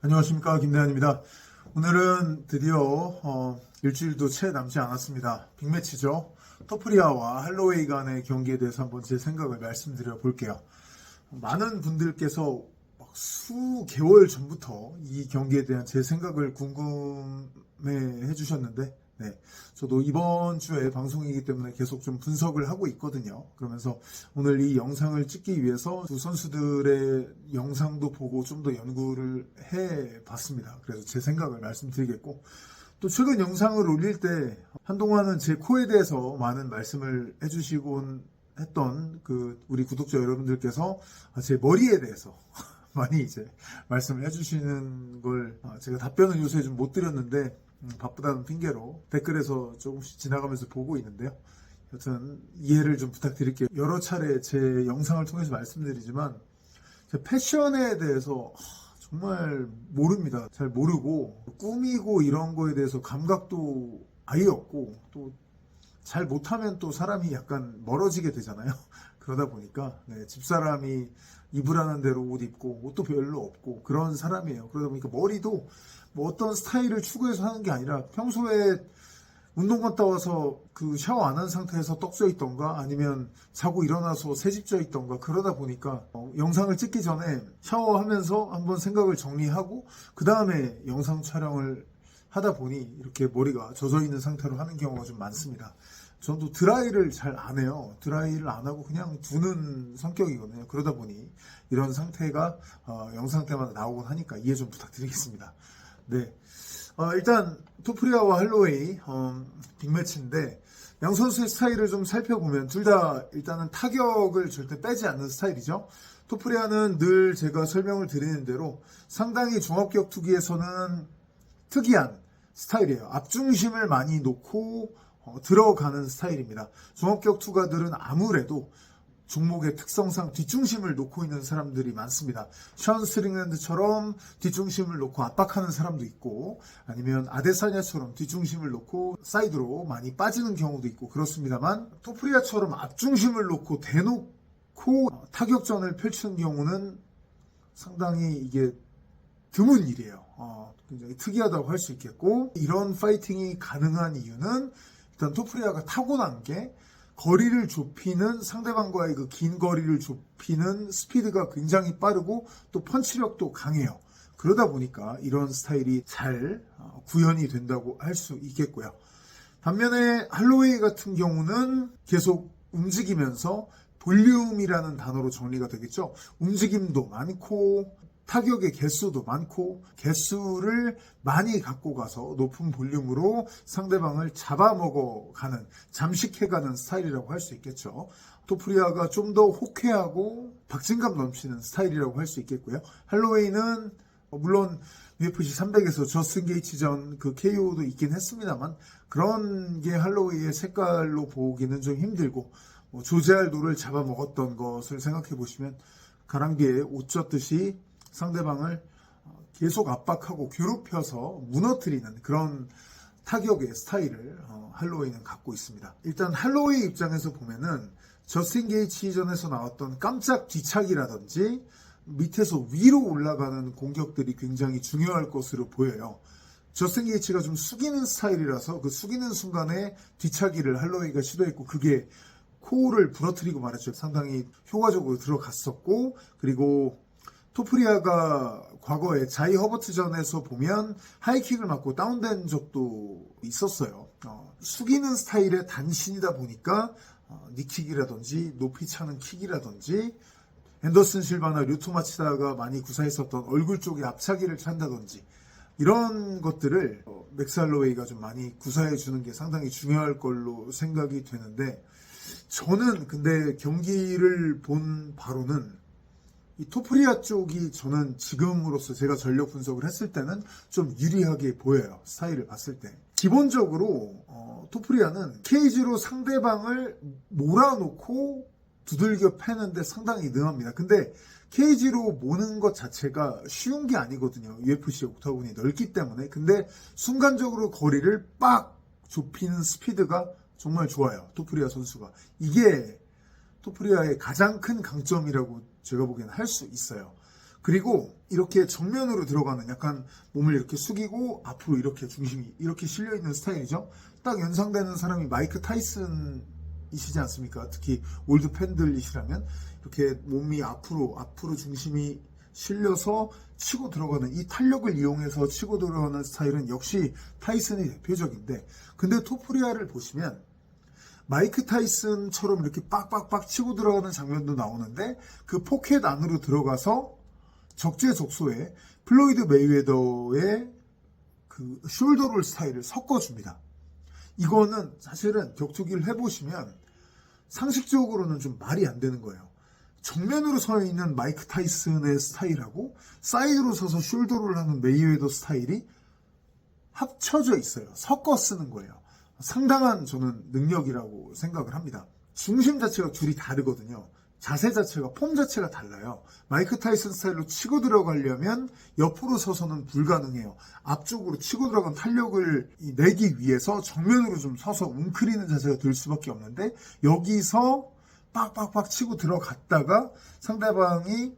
안녕하십니까, 김대한입니다. 오늘은 드디어 일주일도 채 남지 않았습니다. 빅매치죠. 토프리아와 할로웨이 간의 경기에 대해서 한번 제 생각을 말씀드려 볼게요. 많은 분들께서 수 개월 전부터 이 경기에 대한 제 생각을 궁금해 해주셨는데, 네, 저도 이번 주에 방송이기 때문에 계속 좀 분석을 하고 있거든요. 그러면서 오늘 이 영상을 찍기 위해서 두 선수들의 영상도 보고 좀 더 연구를 해 봤습니다. 그래서 제 생각을 말씀드리겠고, 또 최근 영상을 올릴 때 한동안은 제 코에 대해서 많은 말씀을 해주시곤 했던 우리 구독자 여러분들께서 제 머리에 대해서 많이 이제 말씀을 해주시는 걸 제가 답변을 요새 좀 못 드렸는데 바쁘다는 핑계로 댓글에서 조금씩 지나가면서 보고 있는데요. 여튼 이해를 좀 부탁드릴게요. 여러 차례 제 영상을 통해서 말씀드리지만 제 패션에 대해서 정말 모릅니다. 잘 모르고 꾸미고 이런 거에 대해서 감각도 아예 없고 또 잘 못하면 또 사람이 약간 멀어지게 되잖아요. 그러다 보니까 집사람이 입으라는 대로 옷 입고 옷도 별로 없고 그런 사람이에요. 그러다 보니까 머리도 뭐 어떤 스타일을 추구해서 하는 게 아니라 평소에 운동 갔다 와서 샤워 안 한 상태에서 떡져 있던가 아니면 자고 일어나서 새집져 있던가 그러다 보니까 영상을 찍기 전에 샤워하면서 한번 생각을 정리하고 그 다음에 영상 촬영을 하다 보니 이렇게 머리가 젖어 있는 상태로 하는 경우가 좀 많습니다. 저도 드라이를 잘 안 해요. 드라이를 안 하고 그냥 두는 성격이거든요. 그러다 보니 이런 상태가 영상 때마다 나오곤 하니까 이해 좀 부탁드리겠습니다. 네, 일단 토프리아와 할로웨이 빅매치인데 양 선수의 스타일을 좀 살펴보면 둘 다 일단은 타격을 절대 빼지 않는 스타일이죠. 토프리아는 늘 제가 설명을 드리는 대로 상당히 종합격투기에서는 특이한 스타일이에요. 앞중심을 많이 놓고 들어가는 스타일입니다. 종합격투가들은 아무래도 종목의 특성상 뒷중심을 놓고 있는 사람들이 많습니다. 션 스트링랜드처럼 뒷중심을 놓고 압박하는 사람도 있고 아니면 아데사냐처럼 뒷중심을 놓고 사이드로 많이 빠지는 경우도 있고 그렇습니다만 토프리아처럼 앞중심을 놓고 대놓고 타격전을 펼치는 경우는 상당히 이게 드문 일이에요. 굉장히 특이하다고 할 수 있겠고 이런 파이팅이 가능한 이유는 일단 토프리아가 타고난 게 거리를 좁히는 상대방과의 긴 거리를 좁히는 스피드가 굉장히 빠르고 또 펀치력도 강해요. 그러다 보니까 이런 스타일이 잘 구현이 된다고 할 수 있겠고요. 반면에 할로웨이 같은 경우는 계속 움직이면서 볼륨이라는 단어로 정리가 되겠죠. 움직임도 많고 타격의 개수도 많고 개수를 많이 갖고 가서 높은 볼륨으로 상대방을 잡아먹어가는 잠식해가는 스타일이라고 할 수 있겠죠. 토프리아가 좀 더 호쾌하고 박진감 넘치는 스타일이라고 할 수 있겠고요. 할로웨이는 물론 UFC 300에서 저스틴 게이츠전 KO도 있긴 했습니다만 그런 게 할로웨이의 색깔로 보기는 좀 힘들고 조제 알도를 잡아먹었던 것을 생각해 보시면 가랑비에 옷 젖듯이 상대방을 계속 압박하고 괴롭혀서 무너뜨리는 그런 타격의 스타일을 할로웨이는 갖고 있습니다. 일단 할로웨이 입장에서 보면은 저스틴 게이츠전에서 나왔던 깜짝 뒤차기라든지 밑에서 위로 올라가는 공격들이 굉장히 중요할 것으로 보여요. 저스틴 게이츠가 좀 숙이는 스타일이라서 숙이는 순간에 뒤차기를 할로웨이가 시도했고 그게 코어를 부러뜨리고 말했죠. 상당히 효과적으로 들어갔었고 그리고 토프리아가 과거에 자이 허버트전에서 보면 하이킥을 맞고 다운된 적도 있었어요. 숙이는 스타일의 단신이다 보니까 니킥이라든지 높이 차는 킥이라든지 앤더슨 실바나 류토 마치다가 많이 구사했었던 얼굴 쪽에 앞차기를 찬다든지 이런 것들을 맥스 할로웨이가 좀 많이 구사해 주는 게 상당히 중요할 걸로 생각이 되는데 저는 근데 경기를 본 바로는 이 토프리아 쪽이 저는 지금으로서 제가 전력 분석을 했을 때는 좀 유리하게 보여요. 스타일을 봤을 때. 기본적으로 토프리아는 케이지로 상대방을 몰아놓고 두들겨 패는데 상당히 능합니다. 근데 케이지로 모는 것 자체가 쉬운 게 아니거든요. UFC 옥타곤이 넓기 때문에. 근데 순간적으로 거리를 빡 좁히는 스피드가 정말 좋아요. 토프리아 선수가. 이게 토프리아의 가장 큰 강점이라고 제가 보기에는 할 수 있어요. 그리고 이렇게 정면으로 들어가는 약간 몸을 이렇게 숙이고 앞으로 이렇게 중심이 이렇게 실려있는 스타일이죠. 딱 연상되는 사람이 마이크 타이슨이시지 않습니까? 특히 올드 팬들이시라면 이렇게 몸이 앞으로 중심이 실려서 치고 들어가는 이 탄력을 이용해서 치고 들어가는 스타일은 역시 타이슨이 대표적인데, 근데 토프리아를 보시면 마이크 타이슨처럼 이렇게 빡빡빡 치고 들어가는 장면도 나오는데 그 포켓 안으로 들어가서 적재적소에 플로이드 메이웨더의 그 숄더롤 스타일을 섞어줍니다. 이거는 사실은 격투기를 해보시면 상식적으로는 좀 말이 안 되는 거예요. 정면으로 서 있는 마이크 타이슨의 스타일하고 사이드로 서서 숄더롤을 하는 메이웨더 스타일이 합쳐져 있어요. 섞어 쓰는 거예요. 상당한 저는 능력이라고 생각을 합니다. 중심 자체가 둘이 다르거든요. 자세 자체가, 폼 자체가 달라요. 마이크 타이슨 스타일로 치고 들어가려면 옆으로 서서는 불가능해요. 앞쪽으로 치고 들어간 탄력을 내기 위해서 정면으로 좀 서서 웅크리는 자세가 될 수밖에 없는데, 여기서 빡빡빡 치고 들어갔다가 상대방이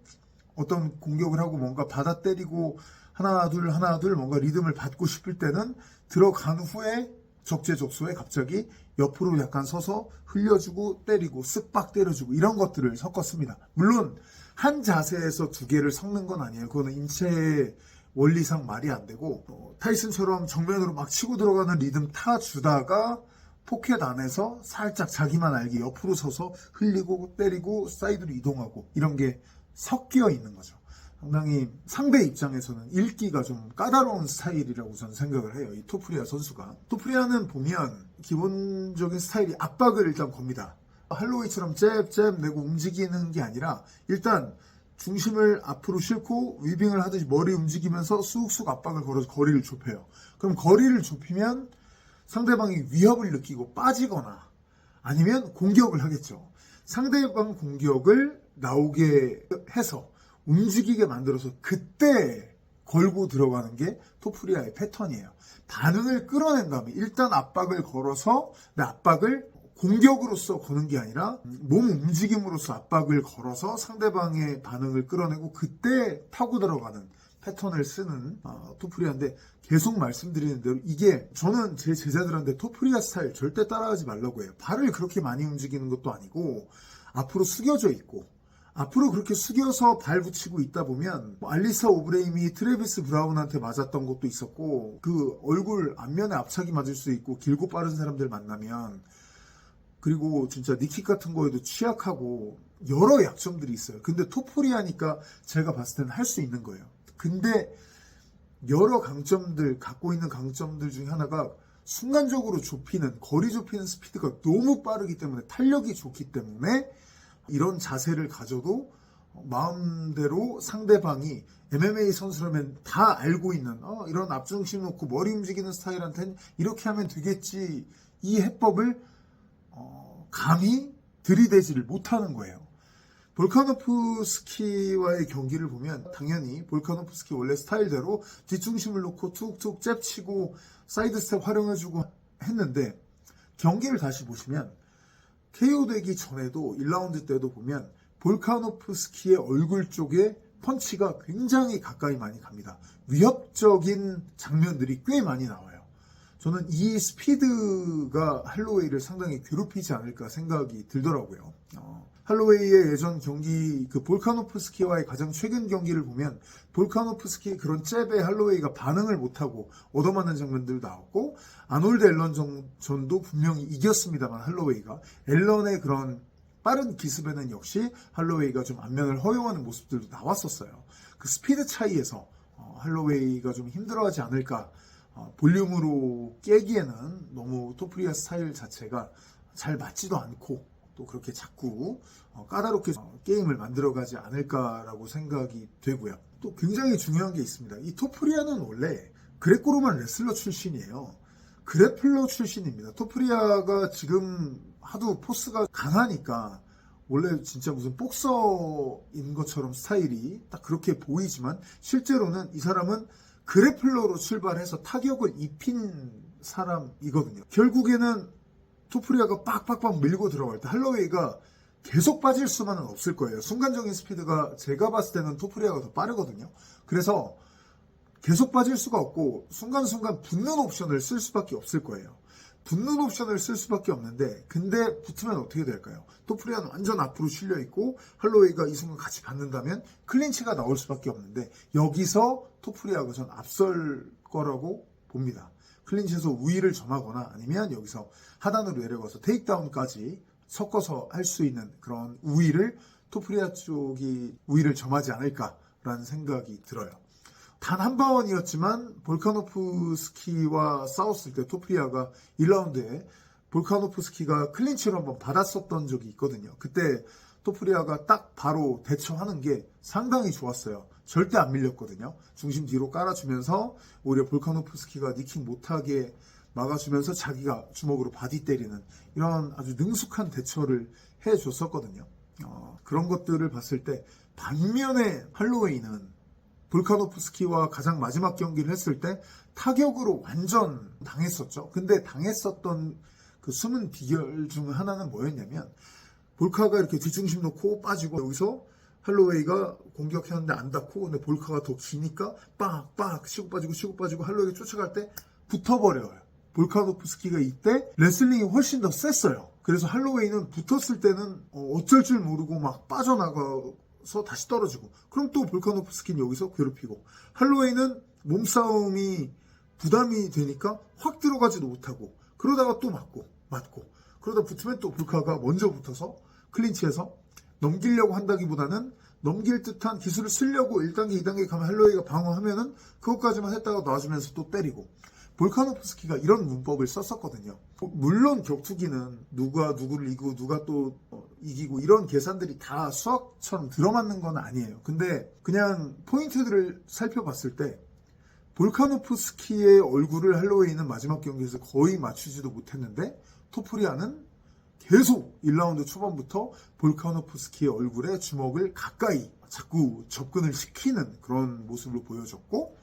어떤 공격을 하고 뭔가 받아 때리고 하나 둘 뭔가 리듬을 받고 싶을 때는 들어간 후에 적재적소에 갑자기 옆으로 약간 서서 흘려주고 때리고 쓱박 때려주고 이런 것들을 섞었습니다. 물론 한 자세에서 두 개를 섞는 건 아니에요. 그거는 인체의 원리상 말이 안 되고, 타이슨처럼 정면으로 막 치고 들어가는 리듬 타주다가 포켓 안에서 살짝 자기만 알게 옆으로 서서 흘리고 때리고 사이드로 이동하고 이런 게 섞여 있는 거죠. 상당히 상대 입장에서는 읽기가 좀 까다로운 스타일이라고 저는 생각을 해요. 이 토프리아 선수가. 토프리아는 보면 기본적인 스타일이 압박을 일단 겁니다. 할로웨이처럼 잽 내고 움직이는 게 아니라 일단 중심을 앞으로 싣고 위빙을 하듯이 머리 움직이면서 쑥쑥 압박을 걸어서 거리를 좁혀요. 그럼 거리를 좁히면 상대방이 위협을 느끼고 빠지거나 아니면 공격을 하겠죠. 상대방 공격을 나오게 해서 움직이게 만들어서 그때 걸고 들어가는 게 토프리아의 패턴이에요. 반응을 끌어낸 다음에 일단 압박을 걸어서 내 압박을 공격으로서 거는 게 아니라 몸 움직임으로써 압박을 걸어서 상대방의 반응을 끌어내고 그때 타고 들어가는 패턴을 쓰는 토프리아인데, 계속 말씀드리는 대로 이게 저는 제 제자들한테 토프리아 스타일 절대 따라하지 말라고 해요. 발을 그렇게 많이 움직이는 것도 아니고 앞으로 숙여져 있고, 앞으로 그렇게 숙여서 발 붙이고 있다 보면 알리사 오브레임이 트래비스 브라운한테 맞았던 것도 있었고, 그 얼굴 앞면에 앞차기 맞을 수 있고 길고 빠른 사람들 만나면, 그리고 진짜 니킥 같은 거에도 취약하고 여러 약점들이 있어요. 근데 토프리아니까 제가 봤을 때는 할 수 있는 거예요. 근데 여러 강점들, 갖고 있는 강점들 중에 하나가 순간적으로 좁히는, 거리 좁히는 스피드가 너무 빠르기 때문에, 탄력이 좋기 때문에 이런 자세를 가져도 마음대로 상대방이 MMA 선수라면 다 알고 있는 이런 앞중심 놓고 머리 움직이는 스타일한테는 이렇게 하면 되겠지, 이 해법을 감히 들이대지를 못하는 거예요. 볼카노프스키와의 경기를 보면 당연히 볼카노프스키 원래 스타일대로 뒷중심을 놓고 툭툭 잽치고 사이드 스텝 활용해주고 했는데, 경기를 다시 보시면 KO 되기 전에도 1라운드 때도 보면 볼카노프스키의 얼굴 쪽에 펀치가 굉장히 가까이 많이 갑니다. 위협적인 장면들이 꽤 많이 나와요. 저는 이 스피드가 할로웨이를 상당히 괴롭히지 않을까 생각이 들더라고요. 할로웨이의 예전 경기, 그 볼카노프스키와의 가장 최근 경기를 보면 볼카노프스키의 그런 잽에 할로웨이가 반응을 못하고 얻어맞는 장면들도 나왔고, 아놀드 앨런 전도 분명히 이겼습니다만 할로웨이가 앨런의 그런 빠른 기습에는 역시 할로웨이가 좀 안면을 허용하는 모습들도 나왔었어요. 그 스피드 차이에서 할로웨이가 좀 힘들어하지 않을까. 볼륨으로 깨기에는 너무 토프리아 스타일 자체가 잘 맞지도 않고 또 그렇게 자꾸 까다롭게 게임을 만들어가지 않을까라고 생각이 되고요. 또 굉장히 중요한 게 있습니다. 이 토프리아는 원래 그레코로만 레슬러 출신이에요. 그래플러 출신입니다. 토프리아가 지금 하도 포스가 강하니까 원래 진짜 무슨 복서인 것처럼 스타일이 딱 그렇게 보이지만, 실제로는 이 사람은 그래플러로 출발해서 타격을 입힌 사람이거든요. 결국에는 토프리아가 빡빡빡 밀고 들어갈 때 할로웨이가 계속 빠질 수만은 없을 거예요. 순간적인 스피드가 제가 봤을 때는 토프리아가 더 빠르거든요. 그래서 계속 빠질 수가 없고 순간순간 붙는 옵션을 쓸 수밖에 없을 거예요. 붙는 옵션을 쓸 수밖에 없는데 근데 붙으면 어떻게 될까요? 토프리아는 완전 앞으로 실려 있고 할로웨이가 이 순간 같이 받는다면 클린치가 나올 수밖에 없는데 여기서 토프리아가 전 앞설 거라고 봅니다. 클린치에서 우위를 점하거나 아니면 여기서 하단으로 내려가서 테이크다운까지 섞어서 할 수 있는 그런 우위를 토프리아 쪽이 우위를 점하지 않을까라는 생각이 들어요. 단 한 번이었지만 볼카노프스키와 싸웠을 때 토프리아가 1라운드에 볼카노프스키가 클린치를 한번 받았었던 적이 있거든요. 그때 토프리아가 딱 바로 대처하는 게 상당히 좋았어요. 절대 안 밀렸거든요. 중심 뒤로 깔아주면서 오히려 볼카노프스키가 니킹 못하게 막아주면서 자기가 주먹으로 바디 때리는 이런 아주 능숙한 대처를 해줬었거든요. 그런 것들을 봤을 때 반면에 할로웨이는 볼카노프스키와 가장 마지막 경기를 했을 때 타격으로 완전 당했었죠. 근데 당했었던 그 숨은 비결 중 하나는 뭐였냐면 볼카가 이렇게 뒷중심 놓고 빠지고 여기서 할로웨이가 공격했는데 안 닿고 근데 볼카가 더 기니까 빡빡 치고 빠지고 할로웨이가 쫓아갈 때 붙어버려요. 볼카노프스키가 이때 레슬링이 훨씬 더 셌어요. 그래서 할로웨이는 붙었을 때는 어쩔 줄 모르고 막 빠져나가서 다시 떨어지고 그럼 또 볼카노프스키는 여기서 괴롭히고 할로웨이는 몸싸움이 부담이 되니까 확 들어가지도 못하고 그러다가 또 맞고 그러다 붙으면 또 볼카가 먼저 붙어서 클린치에서 넘기려고 한다기보다는 넘길 듯한 기술을 쓰려고 1단계, 2단계 가면 할로웨이가 방어하면은 그것까지만 했다가 놔주면서 또 때리고 볼카노프스키가 이런 문법을 썼었거든요. 물론 격투기는 누가 누구를 이기고 누가 또 이기고 이런 계산들이 다 수학처럼 들어맞는 건 아니에요. 근데 그냥 포인트들을 살펴봤을 때 볼카노프스키의 얼굴을 할로웨이는 마지막 경기에서 거의 맞추지도 못했는데 토프리아는 계속 1라운드 초반부터 볼카노프스키의 얼굴에 주먹을 가까이 자꾸 접근을 시키는 그런 모습을 보여줬고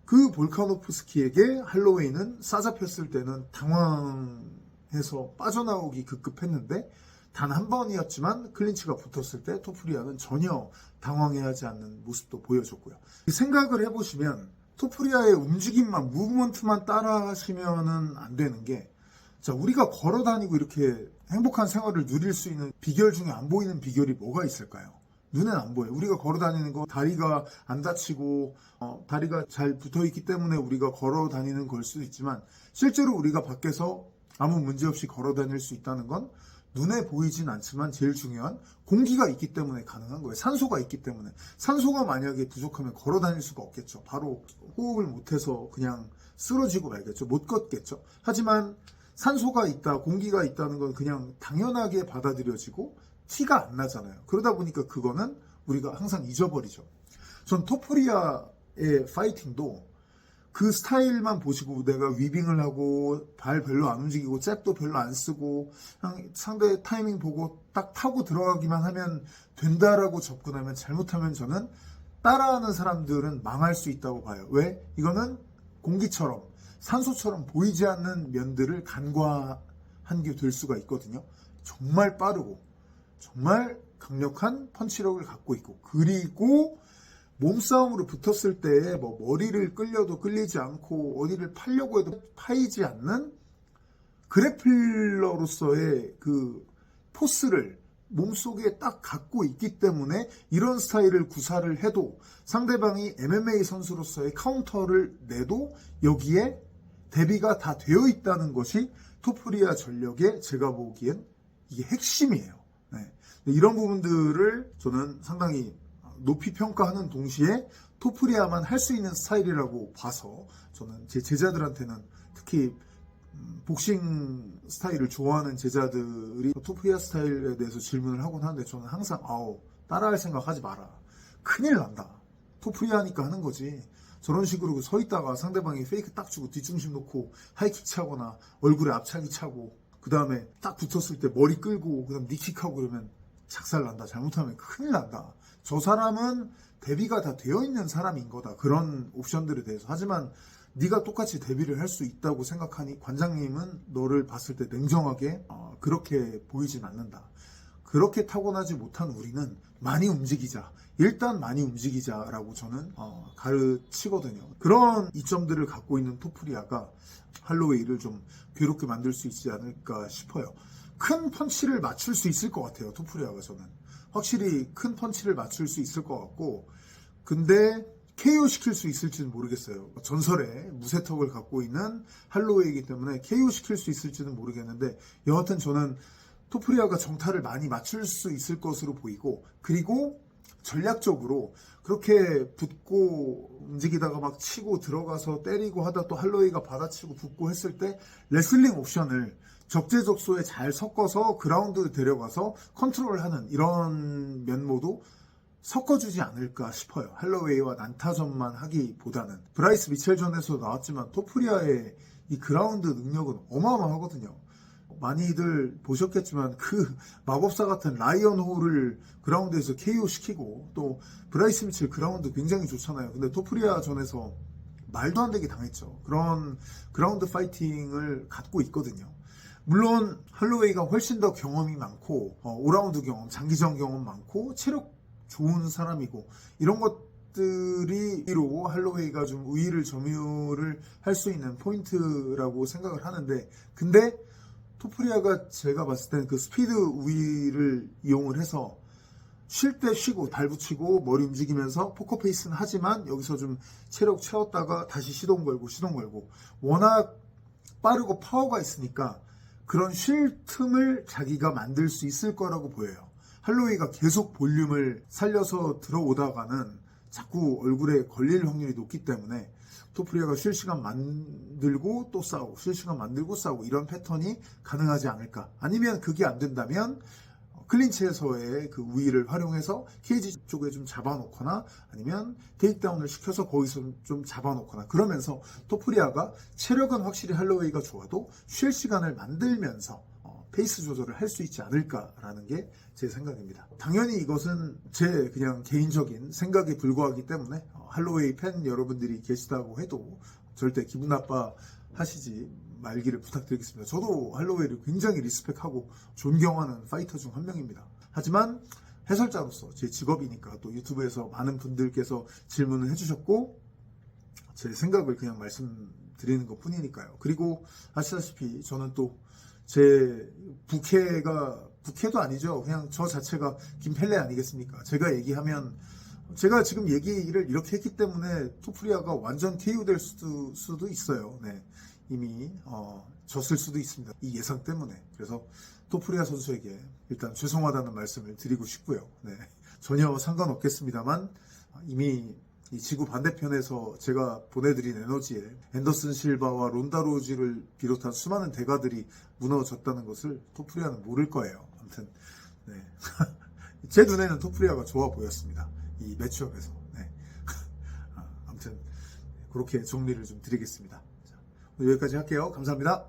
그 볼카노프스키에게 할로웨이는 싸잡혔을 때는 당황해서 빠져나오기 급급했는데 단 한 번이었지만 클린치가 붙었을 때 토프리아는 전혀 당황해하지 않는 모습도 보여줬고요. 생각을 해보시면 토프리아의 움직임만 무브먼트만 따라 하시면은 안 되는 게 자, 우리가 걸어 다니고 이렇게 행복한 생활을 누릴 수 있는 비결 중에 안 보이는 비결이 뭐가 있을까요? 눈엔 안 보여요. 우리가 걸어 다니는 거 다리가 안 다치고 다리가 잘 붙어 있기 때문에 우리가 걸어 다니는 걸 수도 있지만 실제로 우리가 밖에서 아무 문제 없이 걸어 다닐 수 있다는 건 눈에 보이진 않지만 제일 중요한 공기가 있기 때문에 가능한 거예요. 산소가 있기 때문에. 산소가 만약에 부족하면 걸어 다닐 수가 없겠죠. 바로 호흡을 못해서 그냥 쓰러지고 말겠죠. 못 걷겠죠. 하지만 산소가 있다, 공기가 있다는 건 그냥 당연하게 받아들여지고 티가 안 나잖아요. 그러다 보니까 그거는 우리가 항상 잊어버리죠. 전 토프리아의 파이팅도 그 스타일만 보시고 내가 위빙을 하고 발 별로 안 움직이고 잽도 별로 안 쓰고 그냥 상대 타이밍 보고 딱 타고 들어가기만 하면 된다라고 접근하면 잘못하면 저는 따라하는 사람들은 망할 수 있다고 봐요. 왜? 이거는 공기처럼 산소처럼 보이지 않는 면들을 간과한 게 될 수가 있거든요. 정말 빠르고 정말 강력한 펀치력을 갖고 있고 그리고 몸싸움으로 붙었을 때 뭐 머리를 끌려도 끌리지 않고 어디를 파려고 해도 파이지 않는 그래플러로서의 그 포스를 몸속에 딱 갖고 있기 때문에 이런 스타일을 구사를 해도 상대방이 MMA 선수로서의 카운터를 내도 여기에 대비가 다 되어 있다는 것이 토프리아 전력의 제가 보기엔 이게 핵심이에요. 네. 이런 부분들을 저는 상당히 높이 평가하는 동시에 토프리아만 할 수 있는 스타일이라고 봐서 저는 제 제자들한테는 특히 복싱 스타일을 좋아하는 제자들이 토프리아 스타일에 대해서 질문을 하곤 하는데 저는 항상 따라할 생각 하지 마라. 큰일 난다. 토프리아니까 하는 거지. 저런 식으로 서 있다가 상대방이 페이크 딱 주고 뒷중심 놓고 하이킥 차거나 얼굴에 앞차기 차고 그 다음에 딱 붙었을 때 머리 끌고 그 다음 니킥하고 그러면 작살난다. 잘못하면 큰일 난다. 저 사람은 대비가 다 되어 있는 사람인 거다. 그런 옵션들에 대해서. 하지만 네가 똑같이 대비를 할 수 있다고 생각하니 관장님은 너를 봤을 때 냉정하게 그렇게 보이진 않는다. 그렇게 타고나지 못한 우리는 많이 움직이자. 일단 많이 움직이자라고 저는 가르치거든요. 그런 이점들을 갖고 있는 토프리아가 할로웨이를 좀 괴롭게 만들 수 있지 않을까 싶어요. 큰 펀치를 맞출 수 있을 것 같아요. 토프리아가 저는. 확실히 큰 펀치를 맞출 수 있을 것 같고, 근데 KO 시킬 수 있을지는 모르겠어요. 전설의 무쇠턱을 갖고 있는 할로웨이이기 때문에 KO 시킬 수 있을지는 모르겠는데, 여하튼 저는 토프리아가 정타를 많이 맞출 수 있을 것으로 보이고, 그리고 전략적으로 그렇게 붙고 움직이다가 막 치고 들어가서 때리고 하다 또 할로웨이가 받아치고 붙고 했을 때 레슬링 옵션을 적재적소에 잘 섞어서 그라운드 데려가서 컨트롤하는 이런 면모도 섞어주지 않을까 싶어요. 할로웨이와 난타전만 하기보다는. 브라이스 미첼전에서 나왔지만 토프리아의 이 그라운드 능력은 어마어마하거든요. 많이들 보셨겠지만 그 마법사 같은 라이언 홀을 그라운드에서 KO 시키고, 또 브라이스 미첼 그라운드 굉장히 좋잖아요. 근데 토프리아 전에서 말도 안 되게 당했죠. 그런 그라운드 파이팅을 갖고 있거든요. 물론 할로웨이가 훨씬 더 경험이 많고 5라운드 경험, 장기전 경험 많고 체력 좋은 사람이고, 이런 것들이로 할로웨이가 좀 우위를 점유를 할 수 있는 포인트라고 생각을 하는데, 근데 토프리아가 제가 봤을 때는 그 스피드 우위를 이용을 해서 쉴 때 쉬고 발 붙이고 머리 움직이면서 포커페이스는 하지만 여기서 좀 체력 채웠다가 다시 시동 걸고 워낙 빠르고 파워가 있으니까 그런 쉴 틈을 자기가 만들 수 있을 거라고 보여요. 할로웨이가 계속 볼륨을 살려서 들어오다가는 자꾸 얼굴에 걸릴 확률이 높기 때문에 토프리아가 쉴 시간 만들고 또 싸우고, 쉴 시간 만들고 싸우고, 이런 패턴이 가능하지 않을까. 아니면 그게 안 된다면 클린치에서의 그 우위를 활용해서 케이지 쪽에 좀 잡아놓거나, 아니면 테이크다운을 시켜서 거기서 좀 잡아놓거나, 그러면서 토프리아가 체력은 확실히 할로웨이가 좋아도 쉴 시간을 만들면서 페이스 조절을 할 수 있지 않을까라는 게 제 생각입니다. 당연히 이것은 제 그냥 개인적인 생각에 불과하기 때문에 할로웨이 팬 여러분들이 계시다고 해도 절대 기분 나빠 하시지 말기를 부탁드리겠습니다. 저도 할로웨이를 굉장히 리스펙하고 존경하는 파이터 중 한 명입니다. 하지만 해설자로서 제 직업이니까 또 유튜브에서 많은 분들께서 질문을 해주셨고, 제 생각을 그냥 말씀드리는 것 뿐이니까요. 그리고 아시다시피 저는 또 제 부캐도 아니죠. 그냥 저 자체가 김펠레 아니겠습니까? 제가 얘기하면, 제가 지금 얘기를 이렇게 했기 때문에 토프리아가 완전 KO 될 수도 있어요. 네. 이미 졌을 수도 있습니다. 이 예상 때문에. 그래서 토프리아 선수에게 일단 죄송하다는 말씀을 드리고 싶고요. 네. 전혀 상관없겠습니다만, 이미 이 지구 반대편에서 제가 보내드린 에너지에 앤더슨 실바와 론다 로지를 비롯한 수많은 대가들이 무너졌다는 것을 토프리아는 모를 거예요. 아무튼 네. 제 눈에는 토프리아가 좋아 보였습니다. 이 매치업에서. 네. 아무튼 그렇게 정리를 좀 드리겠습니다. 자, 여기까지 할게요. 감사합니다.